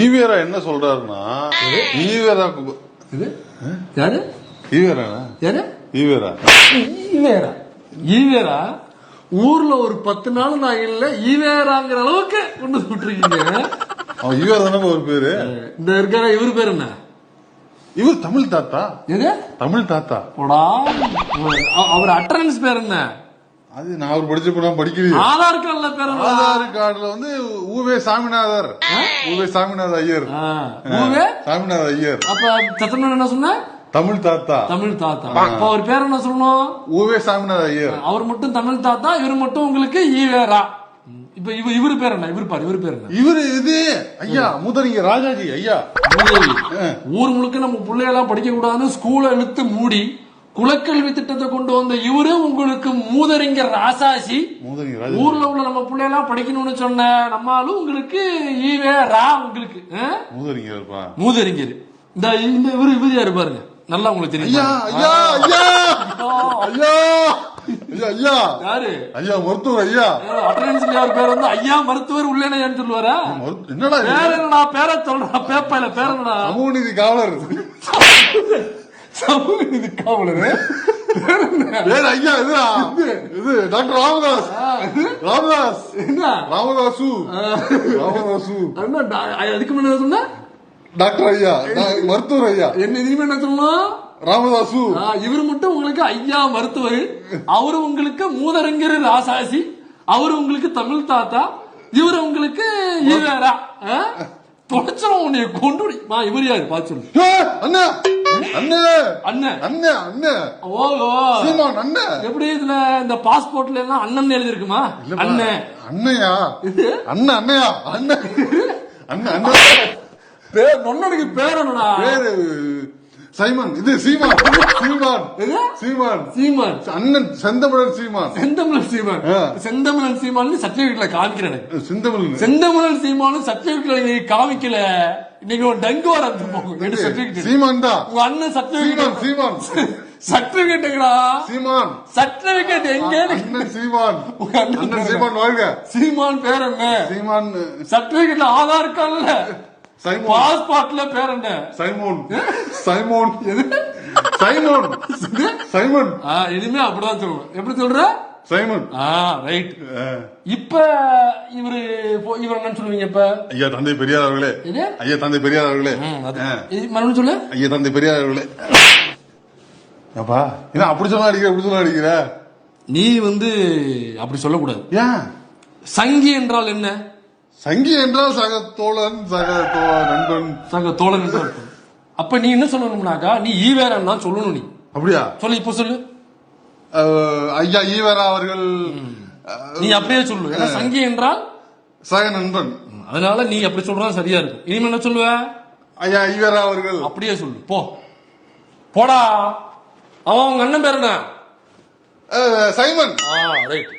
ஈவேரா என்ன சொல்றாருன்னா ஈவேரா யாரு ஈவேரா யாரு ஈவேரா ஈவேரா ஈவேரா ஊர்ல ஒரு 10 நாள் நான் இல்ல ஈவேராங்கிற அளவுக்கு கொண்டு விட்டுருக்கீங்க. அவன் ஈவேரா தானே ஒரு பேரு. இந்த இருக்கிற இவரு பேர் என்ன? இவர் தமிழ் தாத்தா. எது தமிழ் தாத்தா? அவர் அட்டரன்ஸ் பேர் என்ன? அது நான் அவர் படிச்சப்ப படிக்கிறேன். ஆதார் கார்டுல பேர் ஆதார் கார்டுல வந்து ஊவே சாமிநாதர். ஊவே சாமிநாத ஐயர். ஊவே சாமிநாத ஐயர். அப்ப சத்தம் என்ன சொன்ன? தமிழ் தாத்தா. தமிழ் தாத்தா. அப்ப அவர் பேர் என்ன சொல்லணும்? ஊவே சாமிநாத ஐயர். அவர் மட்டும் தமிழ் தாத்தா, இவர் மட்டும் உங்களுக்கு ஈவேரா. இப்ப இவரு பேர் என்ன? இவரு பாரு, இவரு பேர் என்ன? இவரு இது ஐயா மூதறிங்க ராஜாஜி ஐயா. ஊர் முழுக்க நம்ம பிள்ளையெல்லாம் படிக்க கூடாதுன்னு ஸ்கூலை இழுத்து மூடி குலக்கல்வி திட்டத்தை கொண்டு வந்த இவரு உங்களுக்கு மூதறிஞர் ராசாசி. ஊர்ல உள்ள நம்ம பிள்ளையெல்லாம் படிக்கணும்னு சொன்ன நம்மளும் உங்களுக்கு ஈவேரா உங்களுக்கு மூதறிஞர். இந்த இவரு யாரு பாருங்க, நல்லா உங்களுக்கு தெரியும். யாரு ஐயா மருத்துவர் ஐயா. அட்டெண்டன்ஸ்ல யார் பேர் வந்து ஐயா மருத்துவர் உள்ளேன்னு சொல்லுவாரா? என்னடா பேர் என்னடா? பேரை சொல்றா பேப்பையில பேர் என்னடா? சமூக நீதி காவலர். சமூக நீதி காவலர் வேற ஐயா இது டாக்டர் ராமதாஸ். ராமதாஸ் என்ன? ராமதாசு. ராமதாசு அதுக்கு முன்ன சொன்ன டாக்டர் ஐயா மருத்துவர் ஐயா. என்ன இதுக்கு என்ன சொல்லணும்? ராமதாசு. இவரு மட்டும் உங்களுக்கு ஐயா மருத்துவர், அவரு உங்களுக்கு மூதறிஞர் ராசாசி, அவரு உங்களுக்கு தமிழ் தாத்தா, இவரு உங்களுக்கு ஈவேரா. தொடச்சிரும் உன்னைய கொண்டு. இவர் யாரு பாத்து சொல்லு. அண்ணன் அண்ணன் அண்ணன் அண்ணன் அண்ணன். ஓஹோ சீமான் அண்ணன். எப்படி இதுல இந்த பாஸ்போர்ட்ல எல்லாம் அண்ணன் எழுதி இருக்குமா? அண்ணன் அண்ணையா அண்ணன் அண்ணையா அண்ணன் அண்ணன் அண்ணன். பேர் நொன்னனுக்கு பேர் என்னடா? பேரு சைமன். இது சீமான். சீமான் சீமான் சீமான் அண்ணன் செந்தமிழன் சீமான். செந்தமிழன் சீமான். செந்தமிழன் சீமான் சர்டிபிகேட்ல காமிக்கிறேன். செந்தமிழன் செந்தமிழன் சீமான் சர்டிபிகேட்ல நீ காமிக்கல, இன்னைக்கு ஒரு டங்கு வர போகும். சர்டிபிகேட் சீமான் தான். உங்க அண்ணன் சர்டிபிகேட். சீமான் சர்டிபிகேட்டுடா. சீமான் சர்டிபிகேட் எங்க? அண்ணன் சீமான். உங்க அண்ணன் சீமான் வாழ்க. சீமான் பேர் என்ன? சீமான் சர்டிபிகேட்ல ஆதார் கார்டுல பாஸ்போர்ட்ல பேர் என்ன? சைமோன். சைமோன் சைமோன் சைமன். இனிமே அப்படிதான் சொல்லணும். எப்படி சொல்ற? சைமன். ரைட். இப்ப இவரு என்னன்னு சொல்லுவீங்க? இப்ப ஐயா தந்தை பெரியார் அவர்களே. ஐயா தந்தை பெரியார் அவர்களே. மறுபடியும் சொல்லு. ஐயா தந்தை பெரியார் அவர்களே. அப்பா என்ன அப்படி சொன்னா அடிக்கிற, அப்படி சொன்னா அடிக்கிற? நீ வந்து அப்படி சொல்லக்கூடாது. ஏன்? சங்கி என்றால் என்ன? சங்கி என்றால் சக தோழன், சக நண்பன், சக தோழன் என்றால். அப்ப நீ என்ன சொல்லணும்னாக்கா நீ ஈவேரன் தான் சொல்லணும். நீ அப்படியா சொல்லு. இப்ப சொல்லு. ஐயா ஈவேரா அவர்கள். நீ அப்படியே சொல்லு. ஏன்னா சங்கி என்றால் சக நண்பன், அதனால நீ அப்படி சொல்றது சரியா இருக்கும். இனிமே என்ன சொல்லுவ? ஐயா ஈவேரா அவர்கள் அப்படியே சொல்லு. போடா. அவன் உங்க அண்ணன் பேர் என்ன? சைமன். ரைட்.